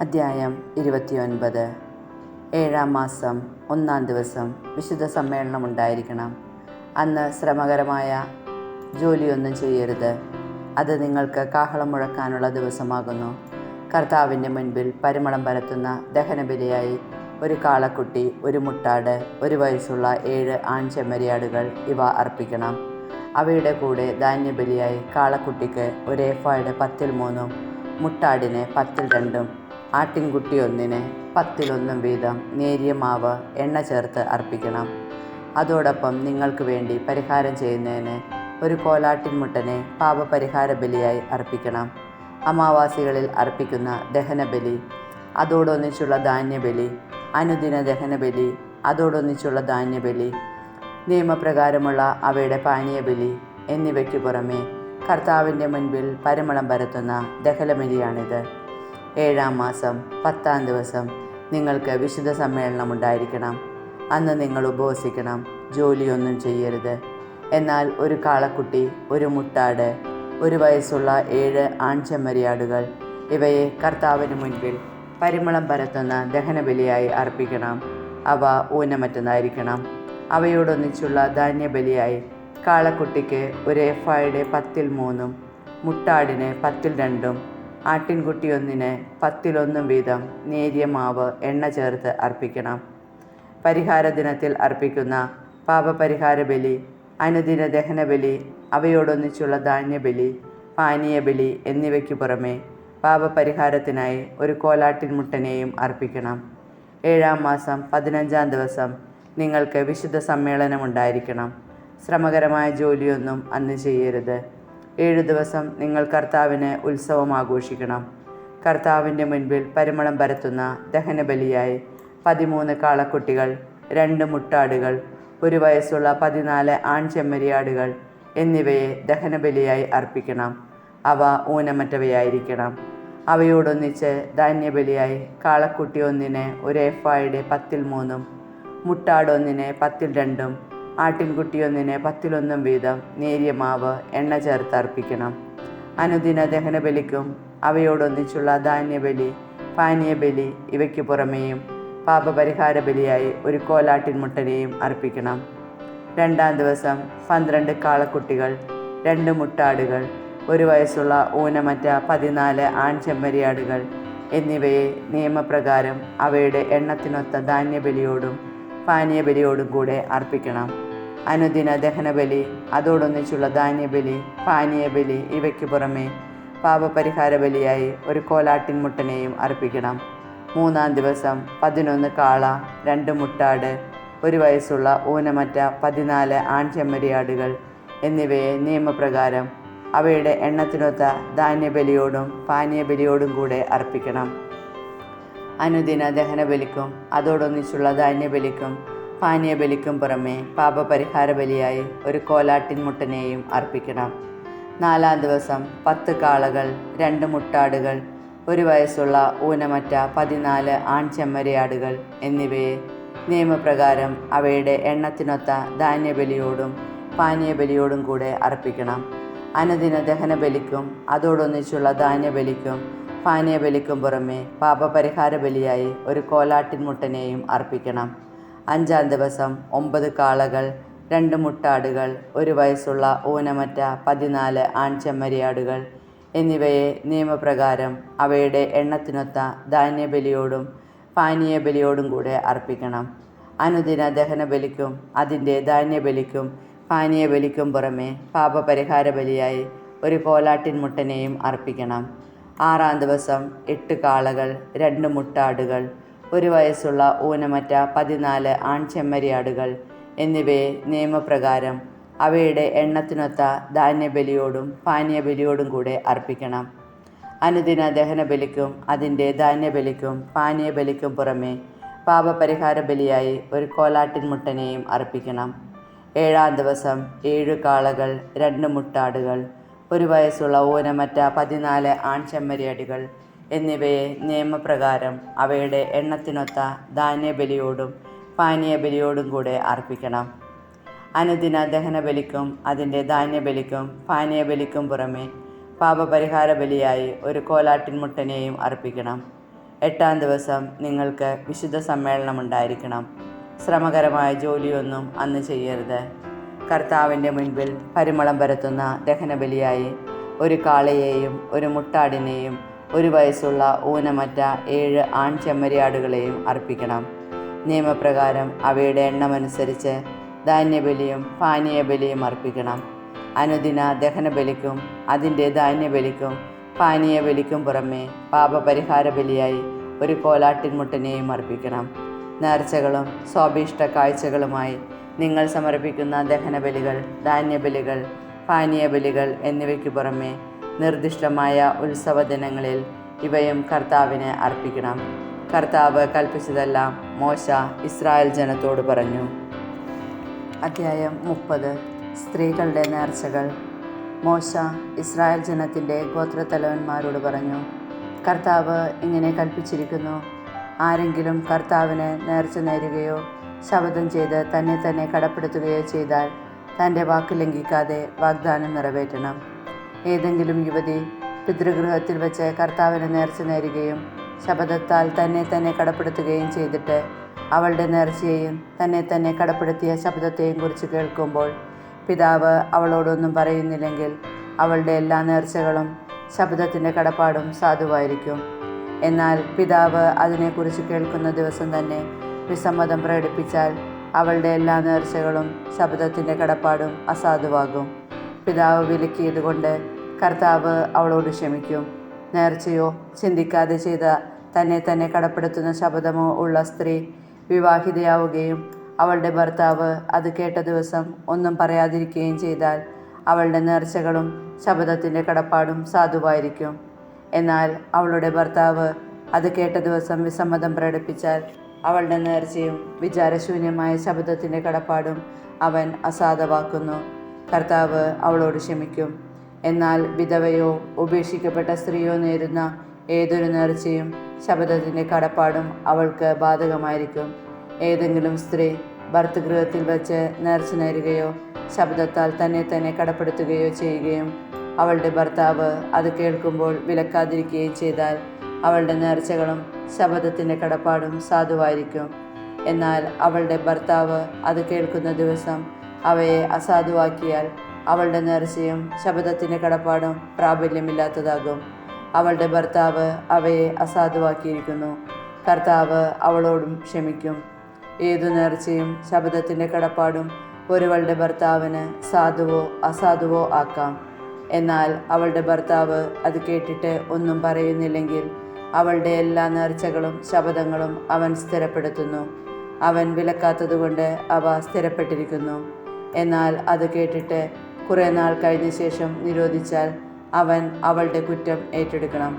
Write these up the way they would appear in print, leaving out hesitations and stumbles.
അദ്ധ്യായം 29. 7-ാം മാസം 1-ാം ദിവസം വിശുദ്ധ സമ്മേളനമുണ്ടായിരിക്കണം. അന്ന് ശ്രമകരമായ ജോലിയൊന്നും ചെയ്യരുത്. അത് നിങ്ങൾക്ക് കാഹളം മുഴക്കാനുള്ള ദിവസമാകുന്നു. കർത്താവിൻ്റെ മുൻപിൽ പരിമളം പരത്തുന്ന ദഹനബലിയായി ഒരു കാളക്കുട്ടി, ഒരു മുട്ടാട്, 1 വയസ്സുള്ള 7 ആൺചെമ്മരിയാടുകൾ ഇവ അർപ്പിക്കണം. അവയുടെ കൂടെ ധാന്യബലിയായി കാളക്കുട്ടിക്ക് 1 ഏഫായുടെ 10-3, മുട്ടാടിന് 10-2, ആട്ടിൻകുട്ടി ഒന്നിന് 10-1 വീതം നേരിയ മാവ് എണ്ണ ചേർത്ത് അർപ്പിക്കണം. അതോടൊപ്പം നിങ്ങൾക്ക് വേണ്ടി പരിഹാരം ചെയ്യുന്നതിന് ഒരു കോലാട്ടിൻമുട്ടനെ പാപപരിഹാര ബലിയായി അർപ്പിക്കണം. അമാവാസികളിൽ അർപ്പിക്കുന്ന ദഹനബലി, അതോടൊന്നിച്ചുള്ള ധാന്യബലി, അനുദിന ദഹനബലി, അതോടൊന്നിച്ചുള്ള ധാന്യബലി, നിയമപ്രകാരമുള്ള അവയുടെ പാനീയബലി എന്നിവയ്ക്കു പുറമെ കർത്താവിൻ്റെ മുൻപിൽ പരിമളം പരത്തുന്ന ദഹനബലിയാണിത്. 7-ാം മാസം 10-ാം ദിവസം നിങ്ങൾക്ക് വിശുദ്ധ സമ്മേളനമുണ്ടായിരിക്കണം. അന്ന് നിങ്ങൾ ഉപവസിക്കണം, ജോലിയൊന്നും ചെയ്യരുത്. എന്നാൽ ഒരു കാളക്കുട്ടി, ഒരു മുട്ടാട്, 1 വയസ്സുള്ള 7 ആൺചെമ്മരിയാടുകൾ ഇവയെ കർത്താവിന് മുൻപിൽ പരിമളം പരത്തുന്ന ദഹനബലിയായി അർപ്പിക്കണം. അവ ഊനമറ്റതായിരിക്കണം. അവയോടൊന്നിച്ചുള്ള ധാന്യബലിയായി കാളക്കുട്ടിക്ക് 1 ഏഫായുടെ 10-3, മുട്ടാടിന് 10-2, ആട്ടിൻകുട്ടി ഒന്നിന് 10-1 വീതം നേരിയ മാവ് എണ്ണ ചേർത്ത് അർപ്പിക്കണം. പരിഹാര ദിനത്തിൽ അർപ്പിക്കുന്ന പാപപരിഹാര ബലി, അനുദിന ദഹനബലി, അവയോടൊന്നിച്ചുള്ള ധാന്യബലി, പാനീയബലി എന്നിവയ്ക്കു പുറമെ പാപപരിഹാരത്തിനായി ഒരു കോലാട്ടിൻമുട്ടനെയും അർപ്പിക്കണം. 7-ാം മാസം 15-ാം ദിവസം നിങ്ങൾക്ക് വിശുദ്ധ സമ്മേളനമുണ്ടായിരിക്കണം. ശ്രമകരമായ ജോലിയൊന്നും അന്ന് ചെയ്യരുത്. 7 ദിവസം നിങ്ങൾ കർത്താവിന് ഉത്സവം ആഘോഷിക്കണം. കർത്താവിൻ്റെ മുൻപിൽ പരിമളം പരത്തുന്ന ദഹനബലിയായി 13 കാളക്കുട്ടികൾ, 2 മുട്ടാടുകൾ, 1 വയസ്സുള്ള 14 ആൺചെമ്മരിയാടുകൾ എന്നിവയെ ദഹനബലിയായി അർപ്പിക്കണം. അവ ഊനമറ്റവയായിരിക്കണം. അവയോടൊന്നിച്ച് ധാന്യബലിയായി കാളക്കുട്ടി ഒന്നിന് 1 ഏഫായുടെ 10-3, മുട്ടാട് ഒന്നിന് 10-2, ആട്ടിൻകുട്ടി ഒന്നിന് 10-1 വീതം നേരിയ മാവ് എണ്ണ ചേർത്ത് അർപ്പിക്കണം. അനുദിന ദഹനബലിക്കും അവയോടൊന്നിച്ചുള്ള ധാന്യബലി, പാനീയബലി ഇവയ്ക്കു പുറമേയും പാപപരിഹാര ബലിയായി ഒരു കോലാട്ടിൻമുട്ടനെയും അർപ്പിക്കണം. 2-ാം ദിവസം 12 കാളക്കുട്ടികൾ, 2 മുട്ടാടുകൾ, 1 വയസ്സുള്ള ഊനമറ്റ 14 ആൺചെമ്മരിയാടുകൾ എന്നിവയെ നിയമപ്രകാരം അവയുടെ എണ്ണത്തിനൊത്ത ധാന്യബലിയോടും പാനീയബലിയോടും കൂടെ അർപ്പിക്കണം. അനുദിന ദഹനബലി, അതോടൊന്നിച്ചുള്ള ധാന്യബലി, പാനീയബലി ഇവയ്ക്കു പുറമെ പാപപരിഹാര ബലിയായി ഒരു കോലാട്ടിൻമുട്ടനെയും അർപ്പിക്കണം. 3-ാം ദിവസം 11 കാള, 2 മുട്ടാട്, 1 വയസ്സുള്ള ഊനമറ്റ 14 ആൺചെമ്മരിയാടുകൾ എന്നിവയെ നിയമപ്രകാരം അവയുടെ എണ്ണത്തിനൊത്ത ധാന്യബലിയോടും പാനീയബലിയോടും കൂടെ അർപ്പിക്കണം. അനുദിന ദഹനബലിക്കും അതോടൊന്നിച്ചുള്ള ധാന്യബലിക്കും പാനീയബലിക്കും പുറമെ പാപപരിഹാര ബലിയായി ഒരു കോലാട്ടിൻമുട്ടനെയും അർപ്പിക്കണം. 4-ാം ദിവസം 10 കാളകൾ, 2 മുട്ടാടുകൾ, 1 വയസ്സുള്ള ഊനമറ്റ 14 ആൺചെമ്മരിയാടുകൾ എന്നിവയെ നിയമപ്രകാരം അവയുടെ എണ്ണത്തിനൊത്ത ധാന്യബലിയോടും പാനീയബലിയോടും കൂടെ അർപ്പിക്കണം. അനുദിന ദഹനബലിക്കും അതോടൊന്നിച്ചുള്ള ധാന്യബലിക്കും പാനീയബലിക്കും പുറമെ പാപപരിഹാര ബലിയായി ഒരു കോലാട്ടിൻമുട്ടനെയും അർപ്പിക്കണം. 5-ാം ദിവസം 9 കാളകൾ, 2 മുട്ടാടുകൾ, 1 വയസ്സുള്ള ഊനമറ്റ 14 ആൺചെമ്മരിയാടുകൾ എന്നിവയെ നിയമപ്രകാരം അവയുടെ എണ്ണത്തിനൊത്ത ധാന്യബലിയോടും പാനീയബലിയോടും കൂടെ അർപ്പിക്കണം. അനുദിന ദഹനബലിക്കും അതിൻ്റെ ധാന്യബലിക്കും പാനീയബലിക്കും പുറമെ പാപപരിഹാര ബലിയായി ഒരു കോലാട്ടിൻമുട്ടനെയും അർപ്പിക്കണം. 6-ാം ദിവസം 8 കാളകൾ, 2 മുട്ടാടുകൾ, 1 വയസ്സുള്ള ഊനമറ്റ 14 ആൺചെമ്മരിയാടുകൾ എന്നിവയെ നിയമപ്രകാരം അവയുടെ എണ്ണത്തിനൊത്ത ധാന്യബലിയോടും പാനീയബലിയോടും കൂടെ അർപ്പിക്കണം. അനുദിന ദഹനബലിക്കും അതിൻ്റെ ധാന്യബലിക്കും പാനീയബലിക്കും പുറമെ പാപപരിഹാര ബലിയായി ഒരു കോലാട്ടിൻമുട്ടനെയും അർപ്പിക്കണം. 7-ാം ദിവസം 7 കാളകൾ, 2 മുട്ടാടുകൾ, 1 വയസ്സുള്ള ഊനമറ്റ 14 ആൺചെമ്മരിയാടുകൾ എന്നിവയെ നിയമപ്രകാരം അവയുടെ എണ്ണത്തിനൊത്ത ധാന്യബലിയോടും പാനീയബലിയോടും കൂടെ അർപ്പിക്കണം. അനുദിന ദഹനബലിക്കും അതിൻ്റെ ധാന്യബലിക്കും പാനീയബലിക്കും പുറമെ പാപപരിഹാര ബലിയായി ഒരു കോലാട്ടിൻമുട്ടനെയും അർപ്പിക്കണം. 8-ാം ദിവസം നിങ്ങൾക്ക് വിശുദ്ധ സമ്മേളനമുണ്ടായിരിക്കണം. ശ്രമകരമായ ജോലിയൊന്നും അന്ന് ചെയ്യരുത്. കർത്താവിൻ്റെ മുൻപിൽ പരിമളം പരത്തുന്ന ദഹനബലിയായി ഒരു കാളയെയും ഒരു മുട്ടാടിനെയും 1 വയസ്സുള്ള ഊനമറ്റ 7 ആൺ ചെമ്മരിയാടുകളെയും അർപ്പിക്കണം. നിയമപ്രകാരം അവയുടെ എണ്ണമനുസരിച്ച് ധാന്യബലിയും പാനീയബലിയും അർപ്പിക്കണം. അനുദിന ദഹനബലിക്കും അതിൻ്റെ ധാന്യബലിക്കും പാനീയബലിക്കും പുറമെ പാപപരിഹാര ബലിയായി ഒരു കോലാട്ടിൻമുട്ടനെയും അർപ്പിക്കണം. നേർച്ചകളും സ്വാഭീഷ്ട കാഴ്ചകളുമായി നിങ്ങൾ സമർപ്പിക്കുന്ന ദഹനബലികൾ, ധാന്യബലികൾ, പാനീയബലികൾ എന്നിവയ്ക്ക് പുറമെ നിർദ്ദിഷ്ടമായ ഉത്സവ ദിനങ്ങളിൽ ഇവയും കർത്താവിന് അർപ്പിക്കണം. കർത്താവ് കൽപ്പിച്ചതെല്ലാം മോശ ഇസ്രായേൽ ജനത്തോട് പറഞ്ഞു. അധ്യായം 30. സ്ത്രീകളുടെ നേർച്ചകൾ. മോശ ഇസ്രായേൽ ജനത്തിൻ്റെ ഗോത്രത്തലവന്മാരോട് പറഞ്ഞു, കർത്താവ് ഇങ്ങനെ കൽപ്പിച്ചിരിക്കുന്നു: ആരെങ്കിലും കർത്താവിന് നേർച്ച നേരുകയോ ശപഥം ചെയ്ത് തന്നെ തന്നെ കടപ്പെടുത്തുകയോ ചെയ്താൽ തൻ്റെ വാക്ക് ലംഘിക്കാതെ വാഗ്ദാനം നിറവേറ്റണം. ഏതെങ്കിലും യുവതി പിതൃഗൃഹത്തിൽ വെച്ച് കർത്താവിന് നേർച്ച നേരുകയും ശപഥത്താൽ തന്നെ തന്നെ കടപ്പെടുത്തുകയും ചെയ്തിട്ട് അവളുടെ നേർച്ചയെയും തന്നെ തന്നെ കടപ്പെടുത്തിയ ശപഥത്തെയും കുറിച്ച് കേൾക്കുമ്പോൾ പിതാവ് അവളോടൊന്നും പറയുന്നില്ലെങ്കിൽ അവളുടെ എല്ലാ നേർച്ചകളും ശപഥത്തിൻ്റെ കടപ്പാടും സാധുവായിരിക്കും. എന്നാൽ പിതാവ് അതിനെക്കുറിച്ച് കേൾക്കുന്ന ദിവസം തന്നെ വിസമ്മതം പ്രകടിപ്പിച്ചാൽ അവളുടെ എല്ലാ നേർച്ചകളും ശപഥത്തിൻ്റെ കടപ്പാടും അസാധുവാകും. പിതാവ് വിലക്കിയതുകൊണ്ട് കർത്താവ് അവളോട് ക്ഷമിക്കും. നേർച്ചയോ ചിന്തിക്കാതെ ചെയ്ത തന്നെ തന്നെ കടപ്പെടുത്തുന്ന ശപഥമോ ഉള്ള സ്ത്രീ വിവാഹിതയാവുകയും അവളുടെ ഭർത്താവ് അത് കേട്ട ദിവസം ഒന്നും പറയാതിരിക്കുകയും ചെയ്താൽ അവളുടെ നേർച്ചകളും ശപഥത്തിൻ്റെ കടപ്പാടും സാധുവായിരിക്കും. എന്നാൽ അവളുടെ ഭർത്താവ് അത് കേട്ട ദിവസം വിസമ്മതം പ്രകടിപ്പിച്ചാൽ അവളുടെ നേർച്ചയും വിചാരശൂന്യമായ ശപഥത്തിൻ്റെ കടപ്പാടും അവൻ അസാധുവാക്കുന്നു. കർത്താവ് അവളോട് ക്ഷമിക്കും. എന്നാൽ വിധവയോ ഉപേക്ഷിക്കപ്പെട്ട സ്ത്രീയോ നേരുന്ന ഏതൊരു നേർച്ചയും ശപഥത്തിൻ്റെ കടപ്പാടും അവൾക്ക് ബാധകമായിരിക്കും. ഏതെങ്കിലും സ്ത്രീ ഭർതൃഗൃഹത്തിൽ വച്ച് നേർച്ച നേരുകയോ ശപഥത്താൽ തന്നെ തന്നെ കടപ്പെടുത്തുകയോ ചെയ്യുകയും അവളുടെ ഭർത്താവ് അത് കേൾക്കുമ്പോൾ വിലക്കാതിരിക്കുകയും ചെയ്താൽ അവളുടെ നേർച്ചകളും ശപഥത്തിൻ്റെ കടപ്പാടും സാധുവായിരിക്കും. എന്നാൽ അവളുടെ ഭർത്താവ് അത് കേൾക്കുന്ന ദിവസം അവയെ അസാധുവാക്കിയാൽ അവളുടെ നേർച്ചയും ശപഥത്തിൻ്റെ കടപ്പാടും പ്രാബല്യമില്ലാത്തതാകും. അവളുടെ ഭർത്താവ് അവയെ അസാധുവാക്കിയിരിക്കുന്നു. കർത്താവ് അവളോടും ക്ഷമിക്കും. ഏതു നേർച്ചയും ശപഥത്തിൻ്റെ കടപ്പാടും ഒരുവളുടെ ഭർത്താവിന് സാധുവോ അസാധുവോ ആക്കാം. എന്നാൽ അവളുടെ ഭർത്താവ് അത് കേട്ടിട്ട് ഒന്നും പറയുന്നില്ലെങ്കിൽ അവളുടെ എല്ലാ നേർച്ചകളും ശപഥങ്ങളും അവൻ സ്ഥിരപ്പെടുത്തുന്നു. അവൻ വിലക്കാത്തതുകൊണ്ട് അവ സ്ഥിരപ്പെട്ടിരിക്കുന്നു. എന്നാൽ അത് കേട്ടിട്ട് കുറേ നാൾ കഴിഞ്ഞ ശേഷം നിരോധിച്ചാൽ അവൻ അവളുടെ കുറ്റം ഏറ്റെടുക്കണം.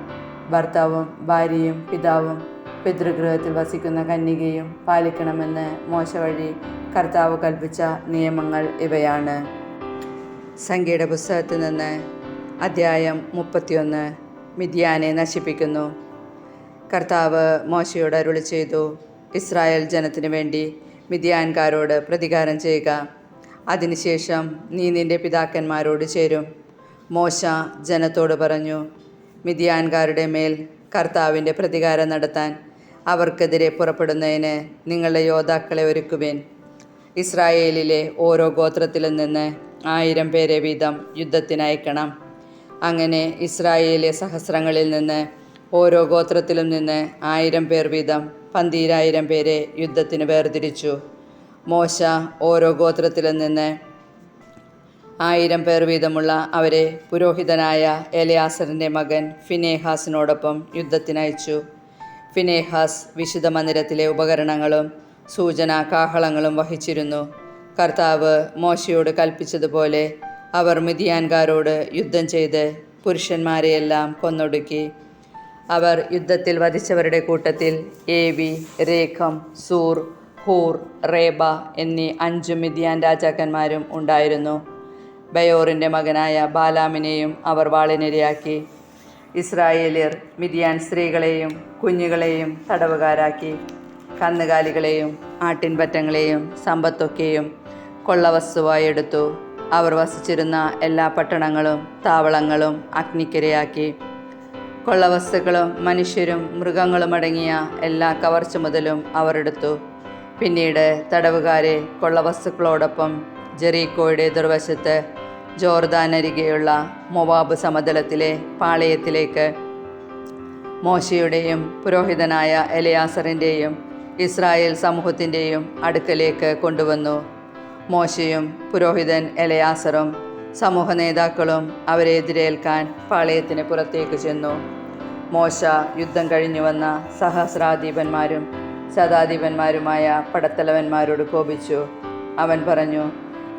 ഭർത്താവും ഭാര്യയും പിതാവും പിതൃഗൃഹത്തിൽ വസിക്കുന്ന കന്യകയും പാലിക്കണമെന്ന് മോശ വഴി കർത്താവ് കൽപ്പിച്ച നിയമങ്ങൾ ഇവയാണ്. സംഖ്യയുടെ പുസ്തകത്തിൽ നിന്ന് അധ്യായം 31. മിദ്യാനെ നശിപ്പിക്കുന്നു. കർത്താവ് മോശയോട് അരുളി ചെയ്തു, ഇസ്രായേൽ ജനത്തിനു വേണ്ടി മിദ്യാൻകാരോട് പ്രതികാരം ചെയ്യുക. അതിനുശേഷം നീ നിൻ്റെ പിതാക്കന്മാരോട് ചേരും. മോശ ജനത്തോട് പറഞ്ഞു, മിദ്യാൻകാരുടെ മേൽ കർത്താവിൻ്റെ പ്രതികാരം നടത്താൻ അവർക്കെതിരെ പുറപ്പെടുന്നതിന് നിങ്ങളുടെ യോദ്ധാക്കളെ ഒരുക്കുവിൻ. ഇസ്രായേലിലെ ഓരോ ഗോത്രത്തിലും നിന്ന് 1000 പേരെ വീതം യുദ്ധത്തിനയക്കണം. അങ്ങനെ ഇസ്രായേലിലെ സഹസ്രങ്ങളിൽ നിന്ന് ഓരോ ഗോത്രത്തിലും നിന്ന് 1000 പേർ വീതം 12000 പേരെ യുദ്ധത്തിന് വേർതിരിച്ചു. മോശ ഓരോ ഗോത്രത്തിലും നിന്ന് 1000 പേർ വീതമുള്ള അവരെ പുരോഹിതനായ എലയാസറിൻ്റെ മകൻ ഫിനേഹാസിനോടൊപ്പം യുദ്ധത്തിനയച്ചു. ഫിനേഹാസ് വിശുദ്ധ മന്ദിരത്തിലെ ഉപകരണങ്ങളും സൂചനാ കാഹളങ്ങളും വഹിച്ചിരുന്നു. കർത്താവ് മോശയോട് കൽപ്പിച്ചതുപോലെ അവർ മിദ്യാൻകാരോട് യുദ്ധം ചെയ്ത് പുരുഷന്മാരെയെല്ലാം കൊന്നൊടുക്കി. അവർ യുദ്ധത്തിൽ വധിച്ചവരുടെ കൂട്ടത്തിൽ ഏവി, രേഖം, സൂർ, ഹൂർ, റേബ എന്നീ 5 മിദ്യാൻ രാജാക്കന്മാരും ഉണ്ടായിരുന്നു. ബയോറിൻ്റെ മകനായ ബാലാമിനെയും അവർ വാളിനിരയാക്കി. ഇസ്രായേലിയർ മിദ്യാൻ സ്ത്രീകളെയും കുഞ്ഞുങ്ങളെയും തടവുകാരാക്കി. കന്നുകാലികളെയും ആട്ടിൻപറ്റങ്ങളെയും സമ്പത്തൊക്കെയും കൊള്ളവസ്തുവായി എടുത്തു. അവർ വസിച്ചിരുന്ന എല്ലാ പട്ടണങ്ങളും താവളങ്ങളും അഗ്നിക്കിരയാക്കി. കൊള്ളവസ്തുക്കളും മനുഷ്യരും മൃഗങ്ങളും അടങ്ങിയ എല്ലാ കവർച്ച മുതലും അവർ എടുത്തു. പിന്നീട് തടവുകാരെ കൊള്ളവസ്തുക്കളോടൊപ്പം ജെറീക്കോയുടെ എതിർവശത്ത് ജോർദാനരികെയുള്ള മൊവാബ് സമതലത്തിലെ പാളയത്തിലേക്ക് മോശയുടെയും പുരോഹിതനായ എലയാസറിൻ്റെയും ഇസ്രായേൽ സമൂഹത്തിൻ്റെയും അടുക്കലേക്ക് കൊണ്ടുവന്നു. മോശയും പുരോഹിതൻ എലയാസറും സമൂഹ നേതാക്കളും അവരെ എതിരേൽക്കാൻ പാളയത്തിന് പുറത്തേക്ക് ചെന്നു. മോശ യുദ്ധം കഴിഞ്ഞു വന്ന സഹസ്രാധിപന്മാരും ശതാധിപന്മാരുമായ പടത്തലവന്മാരോട് കോപിച്ചു. അവൻ പറഞ്ഞു,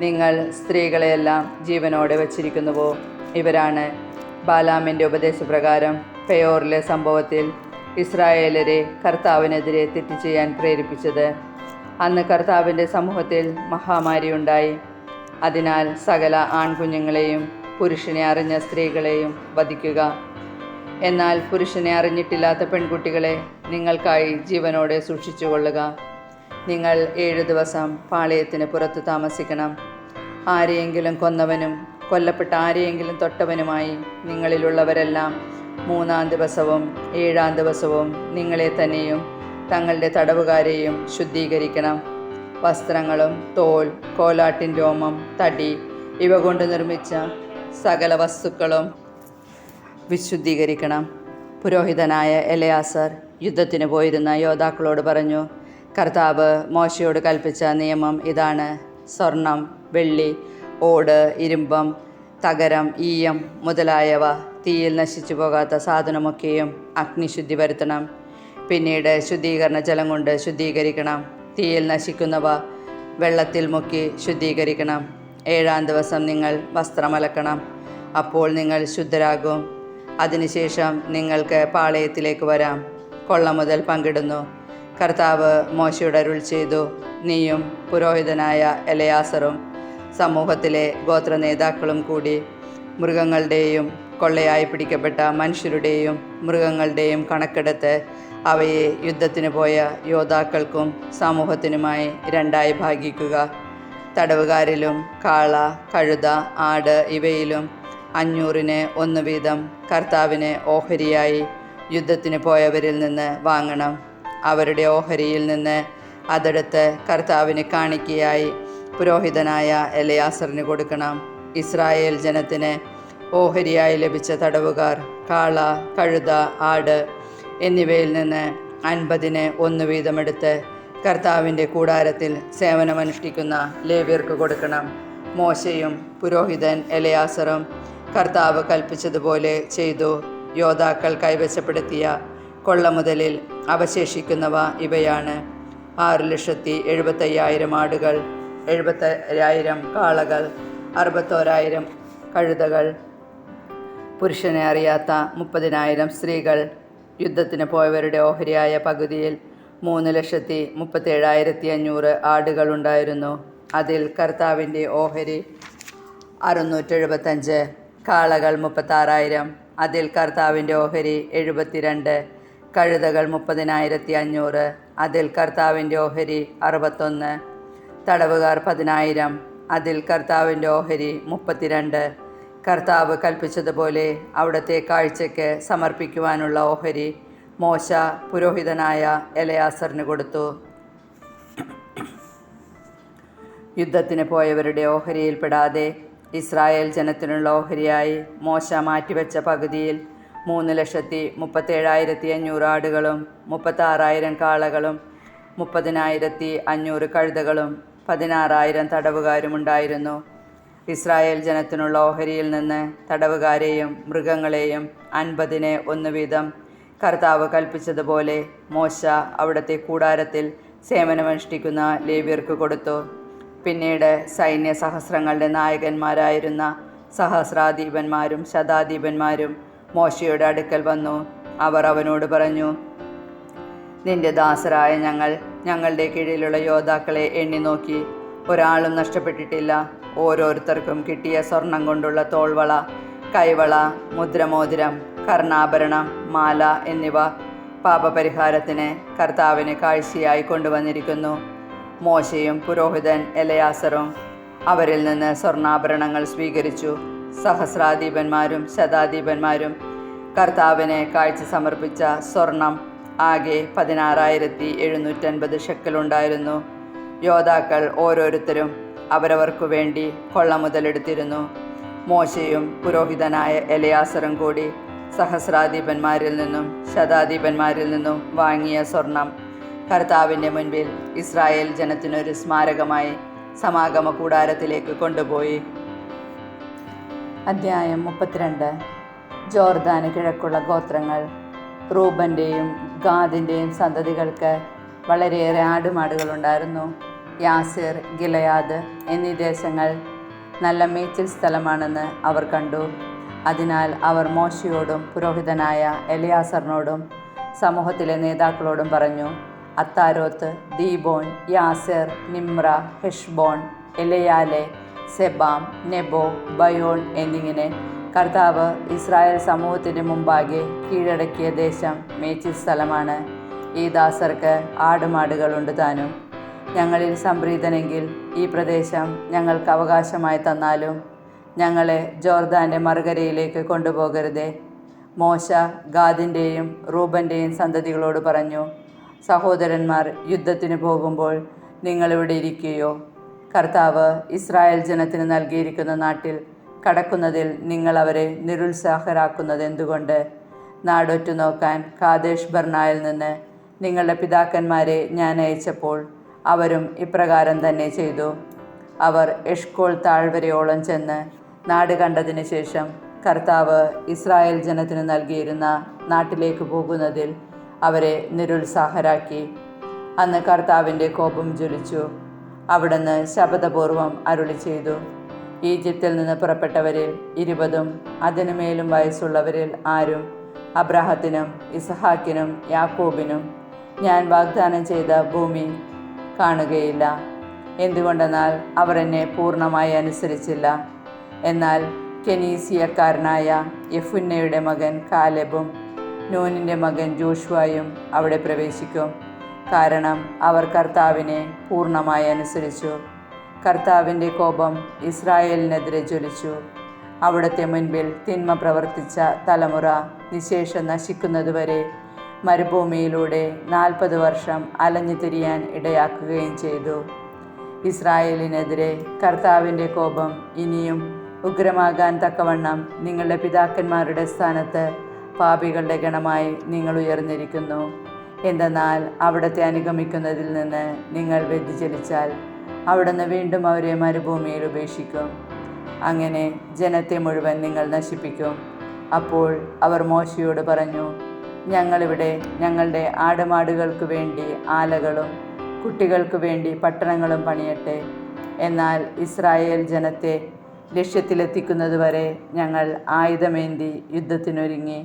നിങ്ങൾ സ്ത്രീകളെയെല്ലാം ജീവനോടെ വച്ചിരിക്കുന്നുവോ? ഇവരാണ് ബാലാമിൻ്റെ ഉപദേശപ്രകാരം പെയോറിലെ സംഭവത്തിൽ ഇസ്രായേലരെ കർത്താവിനെതിരെ തെറ്റ് ചെയ്യാൻ പ്രേരിപ്പിച്ചത്. അന്ന് കർത്താവിൻ്റെ സമൂഹത്തിൽ മഹാമാരി ഉണ്ടായി. അതിനാൽ സകല ആൺകുഞ്ഞുങ്ങളെയും പുരുഷനെ അറിഞ്ഞ സ്ത്രീകളെയും വധിക്കുക. എന്നാൽ പുരുഷനെ അറിഞ്ഞിട്ടില്ലാത്ത പെൺകുട്ടികളെ നിങ്ങൾക്കായി ജീവനോടെ സൂക്ഷിച്ചുകൊള്ളുക. നിങ്ങൾ 7 ദിവസം പാളയത്തിന് പുറത്ത് താമസിക്കണം. ആരെയെങ്കിലും കൊന്നവനും കൊല്ലപ്പെട്ട ആരെയെങ്കിലും തൊട്ടവനുമായി നിങ്ങളിലുള്ളവരെല്ലാം 3-ാം ദിവസവും 7-ാം ദിവസവും നിങ്ങളെ തന്നെയും തങ്ങളുടെ തടവുകാരെയും ശുദ്ധീകരിക്കണം. വസ്ത്രങ്ങളും തോൽ, കോലാട്ടിൻ രോമം, തടി ഇവ കൊണ്ട് നിർമ്മിച്ച സകല വസ്തുക്കളും വിശുദ്ധീകരിക്കണം. പുരോഹിതനായ എലയാസർ യുദ്ധത്തിന് പോയിരുന്ന യോദ്ധാക്കളോട് പറഞ്ഞു, കർത്താവ് മോശയോട് കൽപ്പിച്ച നിയമം ഇതാണ്. സ്വർണം, വെള്ളി, ഓട്, ഇരുമ്പം, തകരം, ഈയം മുതലായവ തീയിൽ നശിച്ചു പോകാത്ത സാധനമൊക്കെയും അഗ്നിശുദ്ധി വരുത്തണം. പിന്നീട് ശുദ്ധീകരണ ജലം കൊണ്ട് ശുദ്ധീകരിക്കണം. തീയിൽ നശിക്കുന്നവ വെള്ളത്തിൽ മുക്കി ശുദ്ധീകരിക്കണം. 7-ാം ദിവസം നിങ്ങൾ വസ്ത്രമലക്കണം. അപ്പോൾ നിങ്ങൾ ശുദ്ധരാകും. അതിനുശേഷം നിങ്ങൾക്ക് പാളയത്തിലേക്ക് വരാം. കൊള്ള മുതൽ പങ്കിടുന്നു. കർത്താവ് മോശയോട് അരുൾ ചെയ്തു, നീയും പുരോഹിതനായ എലയാസറും സമൂഹത്തിലെ ഗോത്ര നേതാക്കളും കൂടി മൃഗങ്ങളുടെയും കൊള്ളയായി പിടിക്കപ്പെട്ട മനുഷ്യരുടെയും മൃഗങ്ങളുടെയും കണക്കെടുത്ത് അവയെ യുദ്ധത്തിന് പോയ യോദ്ധാക്കൾക്കും സമൂഹത്തിനുമായി 2ആയി ഭാഗിക്കുക. തടവുകാരിലും കാള, കഴുത, ആട് ഇവയിലും 500-ന് 1 വീതം കർത്താവിന് ഓഹരിയായി യുദ്ധത്തിന് പോയവരിൽ നിന്ന് വാങ്ങണം. അവരുടെ ഓഹരിയിൽ നിന്ന് അതെടുത്ത് കർത്താവിന് കാണിക്കയായി പുരോഹിതനായ എലയാസറിന് കൊടുക്കണം. ഇസ്രായേൽ ജനത്തിന് ഓഹരിയായി ലഭിച്ച തടവുകാർ കാള, കഴുത, ആട് എന്നിവയിൽ നിന്ന് 50-ന് 1 വീതമെടുത്ത് കർത്താവിൻ്റെ കൂടാരത്തിൽ സേവനമനുഷ്ഠിക്കുന്ന ലേവ്യർക്ക് കൊടുക്കണം. മോശയും പുരോഹിതൻ എലയാസറും കർത്താവ് കൽപ്പിച്ചതുപോലെ ചെയ്തു. യോദ്ധാക്കൾ കൈവശപ്പെടുത്തിയ കൊള്ളമുതലിൽ അവശേഷിക്കുന്നവ ഇവയാണ്: 6,75,000 ആടുകൾ, 70,000 കാളകൾ, 61,000 കഴുതകൾ, പുരുഷനെ അറിയാത്ത 30,000 സ്ത്രീകൾ. യുദ്ധത്തിന് പോയവരുടെ ഓഹരിയായ പകുതിയിൽ 3,37,500 ആടുകൾ ഉണ്ടായിരുന്നു. അതിൽ കർത്താവിൻ്റെ ഓഹരി 675. കാളകൾ 36,000. അതിൽ കർത്താവിൻ്റെ ഓഹരി 72. കഴുതകൾ 30,500. അതിൽ കർത്താവിൻ്റെ ഓഹരി 61. തടവുകാർ 10,000. അതിൽ കർത്താവിൻ്റെ ഓഹരി 32. കർത്താവ് കൽപ്പിച്ചതുപോലെ അവിടുത്തെ കാഴ്ചയ്ക്ക് സമർപ്പിക്കുവാനുള്ള ഓഹരി മോശ പുരോഹിതനായ എലയാസറിന് കൊടുത്തു. യുദ്ധത്തിന് പോയവരുടെ ഓഹരിയിൽപ്പെടാതെ ഇസ്രായേൽ ജനത്തിനുള്ള ഓഹരിയായി മോശ മാറ്റിവെച്ച പകുതിയിൽ 3,37,500 ആടുകളും 36,000 കാളകളും 30,500 കഴുതകളും 16,000 തടവുകാരും ഉണ്ടായിരുന്നു. ഇസ്രായേൽ ജനത്തിനുള്ള ഓഹരിയിൽ നിന്ന് തടവുകാരെയും മൃഗങ്ങളെയും 50-ന് 1 വീതം കർത്താവ് കൽപ്പിച്ചതുപോലെ മോശ അവിടുത്തെ കൂടാരത്തിൽ സേവനമനുഷ്ഠിക്കുന്ന ലേവ്യർക്ക് കൊടുത്തു. പിന്നീട് സൈന്യ സഹസ്രങ്ങളുടെ നായകന്മാരായിരുന്ന സഹസ്രാധിപന്മാരും ശതാധിപന്മാരും മോശയുടെ അടുക്കൽ വന്നു. അവർ അവനോട് പറഞ്ഞു, നിന്റെ ദാസരായ ഞങ്ങളുടെ കീഴിലുള്ള യോദ്ധാക്കളെ എണ്ണി നോക്കി, ഒരാളും നഷ്ടപ്പെട്ടിട്ടില്ല. ഓരോരുത്തർക്കും കിട്ടിയ സ്വർണം കൊണ്ടുള്ള തോൾവള, കൈവള, മുദ്രമോതിരം, കർണാഭരണം, മാല എന്നിവ പാപപരിഹാരത്തിന് കർത്താവിന് കാഴ്ചയായി കൊണ്ടുവന്നിരിക്കുന്നു. മോശയും പുരോഹിതൻ എലയാസറും അവരിൽ നിന്ന് സ്വർണ്ണാഭരണങ്ങൾ സ്വീകരിച്ചു. സഹസ്രാധിപന്മാരും ശതാധിപന്മാരും കർത്താവിന് കാഴ്ച സമർപ്പിച്ച സ്വർണം ആകെ 16,750 ഷെക്കലുണ്ടായിരുന്നു. യോദ്ധാക്കൾ ഓരോരുത്തരും അവരവർക്കു വേണ്ടി കൊള്ള മുതലെടുത്തിരുന്നു. മോശയും പുരോഹിതനായ എലയാസറും കൂടി സഹസ്രാധിപന്മാരിൽ നിന്നും ശതാധിപന്മാരിൽ നിന്നും വാങ്ങിയ സ്വർണം കർത്താവിൻ്റെ മുൻപിൽ ഇസ്രായേൽ ജനത്തിനൊരു സ്മാരകമായി സമാഗമ കൂടാരത്തിലേക്ക് കൊണ്ടുപോയി. അധ്യായം 32. ജോർദാന് കിഴക്കുള്ള ഗോത്രങ്ങൾ. റൂബൻ്റെയും ഗാദിൻ്റെയും സന്തതികൾക്ക് വളരെയേറെ ആടുമാടുകളുണ്ടായിരുന്നു. യാസീർ, ഗിലയാദ് എന്നീ ദേശങ്ങൾ നല്ല മേച്ചിൽ സ്ഥലമാണെന്ന് അവർ കണ്ടു. അതിനാൽ അവർ മോശയോടും പുരോഹിതനായ എലയാസറിനോടും സമൂഹത്തിലെ നേതാക്കളോടും പറഞ്ഞു, അത്താരോത്ത്, Dibon, Jazer, Nimrah, Heshbon, എലയാലെ, സെബാം, Nebo, Bayern എന്നിങ്ങനെ കർത്താവ് ഇസ്രായേൽ സമൂഹത്തിന് മുമ്പാകെ കീഴടക്കിയ ദേശം മേച്ചിൽ സ്ഥലമാണ്. ഈ ദാസർക്ക് ആടുമാടുകളുണ്ട് താനും. ഞങ്ങളിൽ സംപ്രീതനെങ്കിൽ ഈ പ്രദേശം ഞങ്ങൾക്ക് അവകാശമായി തന്നാലും ഞങ്ങളെ ജോർദാൻ്റെ മറുകരയിലേക്ക് കൊണ്ടുപോകരുതേ. മോശ ഗാദിൻ്റെയും റൂബൻ്റെയും സന്തതികളോട് പറഞ്ഞു, സഹോദരന്മാർ യുദ്ധത്തിന് പോകുമ്പോൾ നിങ്ങളിവിടെ ഇരിക്കുകയോ? കർത്താവ് ഇസ്രായേൽ ജനത്തിന് നൽകിയിരിക്കുന്ന നാട്ടിൽ കടക്കുന്നതിൽ നിങ്ങൾ അവരെ നിരുത്സാഹരാക്കുന്നത് എന്തുകൊണ്ട്? നാടൊറ്റു നോക്കാൻ കാദേശ് ബർണയിൽ നിന്ന് നിങ്ങളുടെ പിതാക്കന്മാരെ ഞാൻ അയച്ചപ്പോൾ അവരും ഇപ്രകാരം തന്നെ ചെയ്തു. അവർ എഷ്കോൾ താഴ്വരയോളം ചെന്ന് നാട് കണ്ടതിന് ശേഷം കർത്താവ് ഇസ്രായേൽ ജനത്തിന് നൽകിയിരുന്ന നാട്ടിലേക്ക് പോകുന്നതിൽ അവരെ നിരുത്സാഹരാക്കി. അന്ന് കർത്താവിൻ്റെ കോപം ജ്വലിച്ചു. അവിടുന്ന് ശപഥപൂർവം അരുളി ചെയ്തു, ഈജിപ്തിൽ നിന്ന് പുറപ്പെട്ടവരിൽ 20 അതിനുമേലും വയസ്സുള്ളവരിൽ ആരും അബ്രാഹത്തിനും ഇസഹാക്കിനും യാക്കോബിനും ഞാൻ വാഗ്ദാനം ചെയ്ത ഭൂമി കാണുകയില്ല. എന്തുകൊണ്ടെന്നാൽ അവർ എന്നെ പൂർണ്ണമായി അനുസരിച്ചില്ല. എന്നാൽ കെനീസിയക്കാരനായ യെഫുന്നയുടെ മകൻ കാലെബും നൂനിൻ്റെ മകൻ ജോഷുവയും അവിടെ പ്രവേശിക്കും. കാരണം അവർ കർത്താവിനെ പൂർണ്ണമായി അനുസരിച്ചു. കർത്താവിൻ്റെ കോപം ഇസ്രായേലിനെതിരെ ജ്വലിച്ചു. അവിടുത്തെ മുൻപിൽ തിന്മ പ്രവർത്തിച്ച തലമുറ നിശേഷം നശിക്കുന്നതുവരെ മരുഭൂമിയിലൂടെ 40 വർഷം അലഞ്ഞു തിരിയാൻ ഇടയാക്കുകയും ചെയ്തു. ഇസ്രായേലിനെതിരെ കർത്താവിൻ്റെ കോപം ഇനിയും ഉഗ്രമാകാൻ തക്കവണ്ണം നിങ്ങളുടെ പിതാക്കന്മാരുടെ സ്ഥാനത്ത് പാപികളുടെ ഗണമായി നിങ്ങൾ ഉയർന്നിരിക്കുന്നു. എന്തെന്നാൽ അവിടുത്തെ അനുഗമിക്കുന്നതിൽ നിന്ന് നിങ്ങൾ വ്യതിചലിച്ചാൽ അവിടുന്ന് വീണ്ടും അവരെ മരുഭൂമിയിൽ ഉപേക്ഷിക്കും. അങ്ങനെ ജനത്തെ മുഴുവൻ നിങ്ങൾ നശിപ്പിക്കും. അപ്പോൾ അവർ മോശയോട് പറഞ്ഞു, ഞങ്ങളിവിടെ ഞങ്ങളുടെ ആടുമാടുകൾക്ക് വേണ്ടി ആലകളും കുട്ടികൾക്ക് വേണ്ടി പട്ടണങ്ങളും പണിയട്ടെ. എന്നാൽ ഇസ്രായേൽ ജനത്തെ ലക്ഷ്യത്തിലെത്തിക്കുന്നതുവരെ ഞങ്ങൾ ആയുധമേന്തി യുദ്ധത്തിനൊരുങ്ങി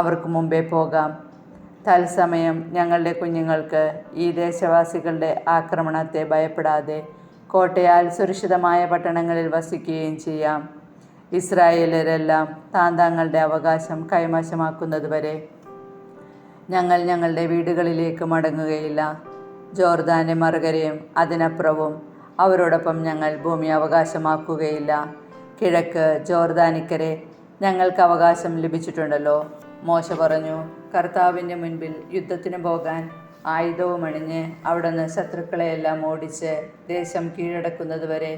അവർക്ക് മുമ്പേ പോകാം. തത്സമയം ഞങ്ങളുടെ കുഞ്ഞുങ്ങൾക്ക് ഈ ദേശവാസികളുടെ ആക്രമണത്തെ ഭയപ്പെടാതെ കോട്ടയാൽ സുരക്ഷിതമായ പട്ടണങ്ങളിൽ വസിക്കുകയും ചെയ്യാം. ഇസ്രായേലരെല്ലാം താന്താങ്ങളുടെ അവകാശം കൈവശമാക്കുന്നതുവരെ ഞങ്ങൾ ഞങ്ങളുടെ വീടുകളിലേക്ക് മടങ്ങുകയില്ല. ജോർദാൻ്റെ മറുകരയും അതിനപ്പുറവും അവരോടൊപ്പം ഞങ്ങൾ ഭൂമി അവകാശമാക്കുകയില്ല. കിഴക്ക് ജോർദാനിക്കരെ ഞങ്ങൾക്ക് അവകാശം ലഭിച്ചിട്ടുണ്ടല്ലോ. മോശ പറഞ്ഞു, കർത്താവിൻ്റെ മുൻപിൽ യുദ്ധത്തിന് പോകാൻ ആയുധവും അണിഞ്ഞ് അവിടുന്ന് ശത്രുക്കളെയെല്ലാം ഓടിച്ച് ദേശം കീഴടക്കുന്നതുവരെ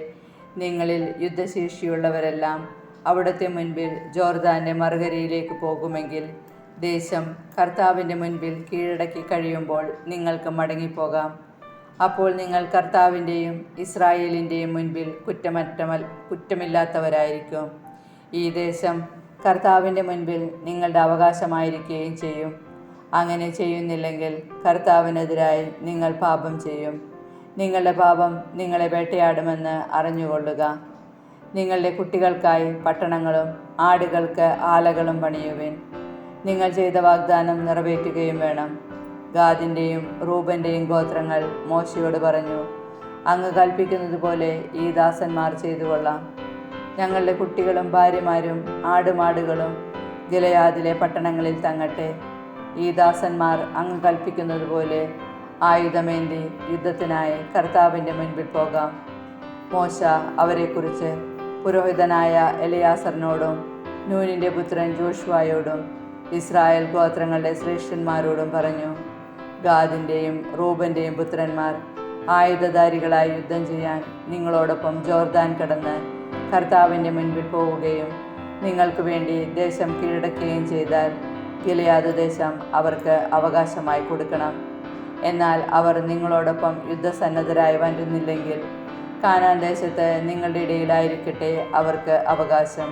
നിങ്ങളിൽ യുദ്ധശേഷിയുള്ളവരെല്ലാം അവിടുത്തെ മുൻപിൽ ജോർദാൻ്റെ മറുകരയിലേക്ക് പോകുമെങ്കിൽ ദേശം കർത്താവിൻ്റെ മുൻപിൽ കീഴടക്കി കഴിയുമ്പോൾ നിങ്ങൾക്ക് മടങ്ങിപ്പോകാം. അപ്പോൾ നിങ്ങൾ കർത്താവിൻ്റെയും ഇസ്രായേലിൻ്റെയും മുൻപിൽ കുറ്റമില്ലാത്തവരായിരിക്കും. ഈ ദേശം കർത്താവിൻ്റെ മുൻപിൽ നിങ്ങളുടെ അവകാശമായിരിക്കുകയും ചെയ്യും. അങ്ങനെ ചെയ്യുന്നില്ലെങ്കിൽ കർത്താവിനെതിരായി നിങ്ങൾ പാപം ചെയ്യും. നിങ്ങളുടെ പാപം നിങ്ങളെ വേട്ടയാടുമെന്ന് അറിഞ്ഞുകൊള്ളുക. നിങ്ങളുടെ കുട്ടികൾക്കായി പട്ടണങ്ങളും ആടുകൾക്ക് ആലകളും പണിയുവിൻ. നിങ്ങൾ ചെയ്ത വാഗ്ദാനം നിറവേറ്റുകയും വേണം. ഗാദിൻ്റെയും റൂബൻ്റെയും ഗോത്രങ്ങൾ മോശയോട് പറഞ്ഞു, അങ്ങ് കൽപ്പിക്കുന്നത് പോലെ ഈ ദാസന്മാർ ചെയ്തു കൊള്ളാം. ഞങ്ങളുടെ കുട്ടികളും ഭാര്യമാരും ആടുമാടുകളും ഗിലെയാദിലെ പട്ടണങ്ങളിൽ തങ്ങട്ടെ. ഈ ദാസന്മാർ അങ്ങ് കൽപ്പിക്കുന്നത് പോലെ ആയുധമേന്തി യുദ്ധത്തിനായി കർത്താവിൻ്റെ മുൻപിൽ പോകാം. മോശ അവരെക്കുറിച്ച് പുരോഹിതനായ എലയാസറിനോടും നൂനിൻ്റെ പുത്രൻ ജോഷുവയോടും ഇസ്രായേൽ ഗോത്രങ്ങളുടെ ശ്രേഷ്ഠന്മാരോടും പറഞ്ഞു, ഗാദിൻ്റെയും റൂബൻ്റെയും പുത്രന്മാർ ആയുധധാരികളായി യുദ്ധം ചെയ്യാൻ നിങ്ങളോടൊപ്പം ജോർദാൻ കടന്ന് കർത്താവിൻ്റെ മുൻപിൽ പോവുകയും നിങ്ങൾക്ക് വേണ്ടി ദേശം കീഴടക്കുകയും ചെയ്താൽ ഗിലെയാദ് ദേശം അവർക്ക് അവകാശമായി കൊടുക്കണം. എന്നാൽ അവർ നിങ്ങളോടൊപ്പം യുദ്ധസന്നദ്ധരായി വരുന്നില്ലെങ്കിൽ കാനാൻ ദേശത്ത് നിങ്ങളുടെ ഇടയിലായിരിക്കട്ടെ അവർക്ക് അവകാശം.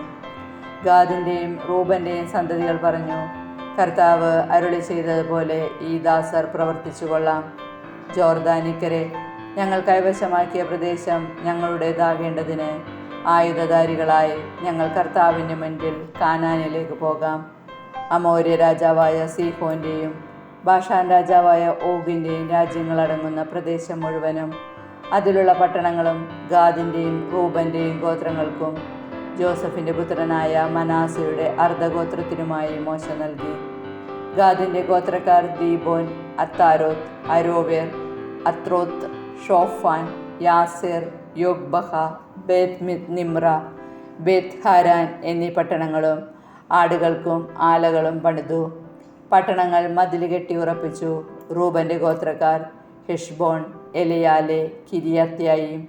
ഗാദിൻ്റെയും റൂബൻ്റെയും സന്തതികൾ പറഞ്ഞു, കർത്താവ് അരുളി ചെയ്തതുപോലെ ഈ ദാസർ പ്രവർത്തിച്ചു കൊള്ളാം. ജോർദാനിക്കരെ, ഞങ്ങൾ കൈവശമാക്കിയ പ്രദേശം ഞങ്ങളുടേതാകേണ്ടതിന് ആയുധധാരികളായി ഞങ്ങൾ കർത്താവിൻ്റെ മുൻപിൽ കാനാനിലേക്ക് പോകാം. അമോര്യ രാജാവായ സീഹോൻ്റെയും ബാഷാൻ രാജാവായ ഓഗിൻ്റെയും രാജ്യങ്ങളടങ്ങുന്ന പ്രദേശം മുഴുവനും അതിലുള്ള പട്ടണങ്ങളും ഗാദിൻ്റെയും റൂബൻ്റെയും ഗോത്രങ്ങൾക്കും ജോസഫിൻ്റെ പുത്രനായ മനാസയുടെ അർദ്ധഗോത്രത്തിനുമായി മോശ നൽകി. ഗാദിൻ്റെ ഗോത്രക്കാർ Dibon, അത്താരോത്ത്, Aroer, അത്രോത്ത്, ഷോഫാൻ, Jazer, യോഗ്ബഹ, ബേത്ത് Nimrah, ബേത്ത് Haran എന്നീ പട്ടണങ്ങളും ആടുകൾക്കും ആലകളും പണിതു. പട്ടണങ്ങൾ മതിൽ കെട്ടി ഉറപ്പിച്ചു. റൂബൻ്റെ ഗോത്രക്കാർ ഹെഷ്ബോൺ, എലയാലെ, കിരിയത്യായിം,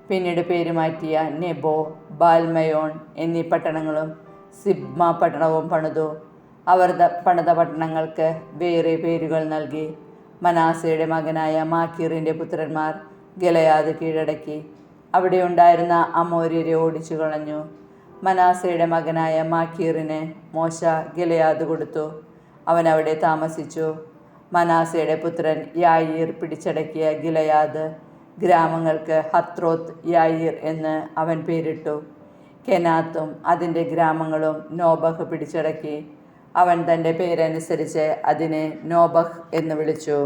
പിന്നീട് പേരുമാറ്റിയ നെബോ, ബാൽമയോൺ എന്നീ പട്ടണങ്ങളും സിബ്മ പട്ടണവും പണിതു. അവർ പണിത പട്ടണങ്ങൾക്ക് വേറെ പേരുകൾ നൽകി. മനാസയുടെ മകനായ മാക്കീറിൻ്റെ പുത്രന്മാർ ഗിലെയാദ് കീഴടക്കി അവിടെ ഉണ്ടായിരുന്ന അമോര്യരെ ഓടിച്ചു കളഞ്ഞു. മനാസയുടെ മകനായ മാക്കീറിന് മോശ ഗിലെയാദ് കൊടുത്തു. അവൻ അവിടെ താമസിച്ചു. മനാസയുടെ പുത്രൻ യായീർ പിടിച്ചടക്കിയ ഗിലെയാദ് ഗ്രാമങ്ങൾക്ക് ഹത്രോത്ത് യായീർ എന്ന് അവൻ പേരിട്ടു. കെനാത്തും അതിൻ്റെ ഗ്രാമങ്ങളും നോബഹ് പിടിച്ചടക്കി. അവൻ തൻ്റെ പേരനുസരിച്ച് അതിനെ നോബഹ് എന്ന് വിളിച്ചു.